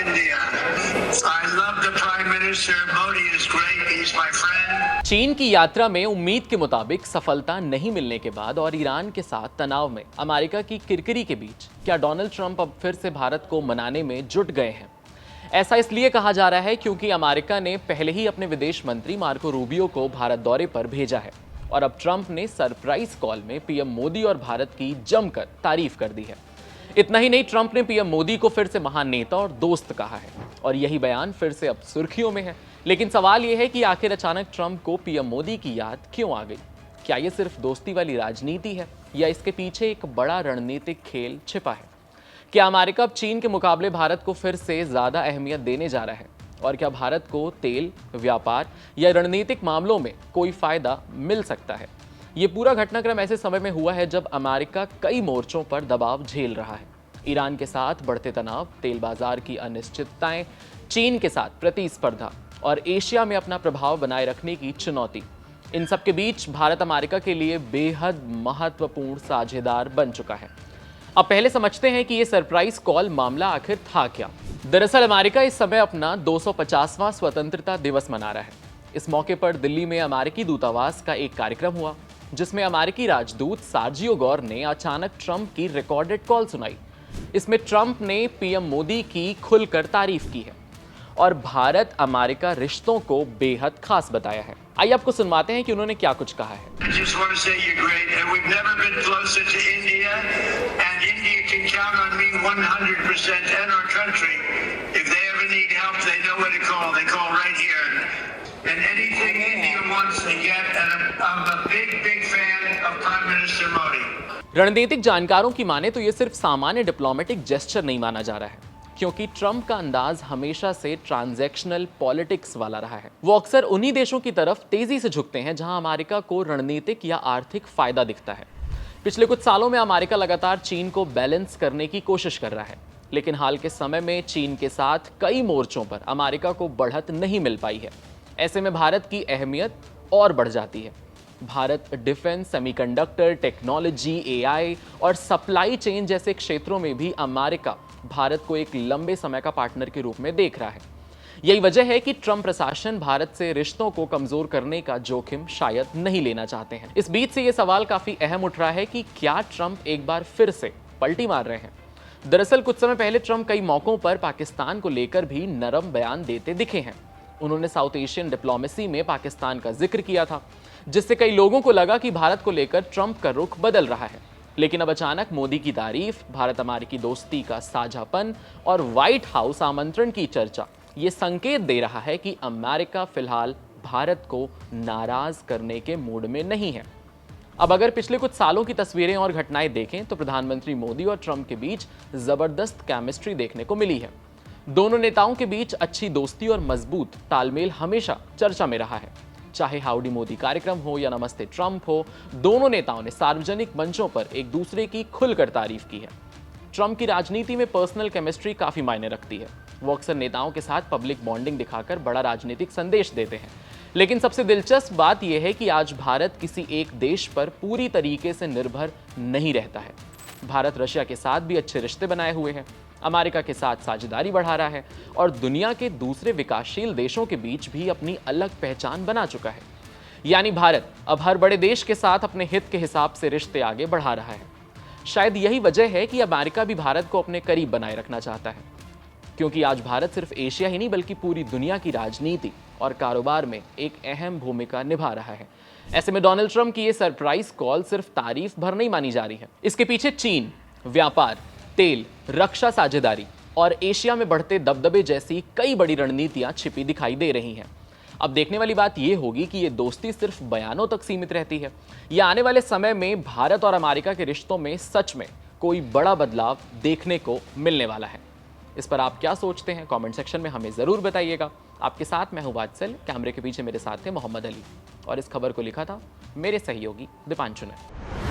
India. I love the Prime Minister. Modi is great. He's my friend. चीन की यात्रा में उम्मीद के मुताबिक सफलता नहीं मिलने के बाद और ईरान के साथ तनाव में अमेरिका की किरकिरी के बीच क्या डोनाल्ड ट्रंप अब फिर से भारत को मनाने में जुट गए हैं? ऐसा इसलिए कहा जा रहा है क्योंकि अमेरिका ने पहले ही अपने विदेश मंत्री मार्को रूबियो को भारत दौरे पर भेजा है और अब ट्रंप ने सरप्राइज कॉल में पीएम मोदी और भारत की जमकर तारीफ कर दी है। इतना ही नहीं, ट्रंप ने पीएम मोदी को फिर से महान नेता और दोस्त कहा है और यही बयान फिर से अब सुर्खियों में है। लेकिन सवाल यह है कि आखिर अचानक ट्रंप को पीएम मोदी की याद क्यों आ गई? क्या यह सिर्फ दोस्ती वाली राजनीति है या इसके पीछे एक बड़ा रणनीतिक खेल छिपा है? क्या अमेरिका अब चीन के मुकाबले भारत को फिर से ज्यादा अहमियत देने जा रहा है? और क्या भारत को तेल, व्यापार या रणनीतिक मामलों में कोई फायदा मिल सकता है? ये पूरा घटनाक्रम ऐसे समय में हुआ है जब अमेरिका कई मोर्चों पर दबाव झेल रहा है। ईरान के साथ बढ़ते तनाव, तेल बाजार की अनिश्चितताएं, चीन के साथ प्रतिस्पर्धा और एशिया में अपना प्रभाव बनाए रखने की चुनौती। इन सब के बीच भारत अमेरिका के लिए बेहद महत्वपूर्ण साझेदार बन चुका है। अब पहले समझते हैं कि ये सरप्राइज कॉल मामला आखिर था क्या। दरअसल अमेरिका इस समय अपना 250वां स्वतंत्रता दिवस मना रहा है। इस मौके पर दिल्ली में अमेरिकी दूतावास का एक कार्यक्रम हुआ जिसमें अमेरिकी राजदूत सार्जियो गौर ने अचानक ट्रंप की रिकॉर्डेड कॉल सुनाई। इसमें ट्रंप ने पीएम मोदी की खुलकर तारीफ की है और भारत अमेरिका रिश्तों को बेहद खास बताया है। आइए आपको सुनवाते हैं कि उन्होंने क्या कुछ कहा है। I just want to say you're great, and we've never been closer to India, and India can count on me 100% and our country. If they ever need help, they know where to call. They call right here. And anything India wants to get, and I'm a big fan of Prime Minister Modi. रणनीतिक जानकारों की माने तो ये सिर्फ सामान्य diplomatic gesture नहीं माना जा रहा है, क्योंकि ट्रंप का अंदाज हमेशा से ट्रांजैक्शनल पॉलिटिक्स वाला रहा है। वो अक्सर उन्हीं देशों की तरफ तेजी से झुकते हैं जहां अमेरिका को रणनीतिक या आर्थिक फायदा दिखता है। पिछले कुछ सालों में अमेरिका लगातार चीन को बैलेंस करने की कोशिश कर रहा है, लेकिन हाल के समय में चीन के साथ कई मोर्चों पर अमेरिका को बढ़त नहीं मिल पाई है। ऐसे में भारत की अहमियत और बढ़ जाती है। Bharat defence, semiconductor, technology, AI और सप्लाई चेन जैसे क्षेत्रों में भी अमेरिका भारत को एक लंबे समय का पार्टनर के रूप में देख रहा है। यही वजह है कि ट्रंप प्रशासन भारत से रिश्तों को कमजोर करने का जोखिम शायद नहीं लेना चाहते हैं। इस बीच से यह सवाल काफी अहम उठ रहा है कि क्या ट्रंप एक बार फिर से पलटी मार रहे हैं? दरअसल कुछ समय पहले ट्रंप कई मौकों पर पाकिस्तान को लेकर भी नरम बयान देते दिखे हैं। उन्होंने साउथ एशियन डिप्लोमेसी में पाकिस्तान का जिक्र किया था, जिससे कई लोगों को लगा कि भारत को लेकर ट्रंप का रुख बदल रहा है। लेकिन अब अचानक मोदी की तारीफ, भारत अमेरिकी दोस्ती का साझापन और व्हाइट हाउस आमंत्रण की चर्चा ये संकेत दे रहा है कि अमेरिका फिलहाल भारत को नाराज करने के मूड में नहीं है। अब अगर पिछले कुछ सालों की तस्वीरें और घटनाएं देखें तो प्रधानमंत्री मोदी और ट्रंप के बीच जबरदस्त केमिस्ट्री देखने को मिली है। दोनों नेताओं के बीच अच्छी दोस्ती और मजबूत तालमेल हमेशा चर्चा में रहा है। चाहे हाउडी मोदी कार्यक्रम हो या नमस्ते ट्रंप हो, दोनों नेताओं ने सार्वजनिक मंचों पर एक दूसरे की खुलकर तारीफ की है। ट्रंप की राजनीति में पर्सनल केमिस्ट्री काफी मायने रखती है। वो अक्सर नेताओं के साथ पब्लिक बॉन्डिंग दिखाकर बड़ा राजनीतिक संदेश देते हैं। लेकिन सबसे दिलचस्प बात यह है कि आज भारत किसी एक देश पर पूरी तरीके से निर्भर नहीं रहता है। भारत रशिया के साथ भी अच्छे रिश्ते बनाए हुए हैं, अमेरिका के साथ साझेदारी बढ़ा रहा है और दुनिया के दूसरे विकासशील देशों के बीच भी अपनी अलग पहचान बना चुका है। यानी भारत अब हर बड़े देश के साथ अपने हित के हिसाब से रिश्ते आगे बढ़ा रहा है। शायद यही वजह है कि अमेरिका भी भारत को अपने करीब बनाए रखना चाहता है, क्योंकि आज भारत सिर्फ एशिया ही नहीं बल्कि पूरी दुनिया की राजनीति और कारोबार में एक अहम भूमिका निभा रहा है। ऐसे में डोनाल्ड ट्रंप की ये सरप्राइज कॉल सिर्फ तारीफ भर नहीं मानी जा रही है। इसके पीछे चीन, व्यापार, तेल, रक्षा साझेदारी और एशिया में बढ़ते दबदबे जैसी कई बड़ी रणनीतियां छिपी दिखाई दे रही हैं। अब देखने वाली बात यह होगी कि ये दोस्ती सिर्फ बयानों तक सीमित रहती है या आने वाले समय में भारत और अमेरिका के रिश्तों में सच में कोई बड़ा बदलाव देखने को मिलने वाला है। इस पर आप क्या सोचते हैं? कमेंट सेक्शन में हमें जरूर बताइएगा। आपके साथ मैं हूं वात्सल, कैमरे के पीछे मेरे साथ थे मोहम्मद अली और इस खबर को लिखा था मेरे सहयोगी दीपांशु ने।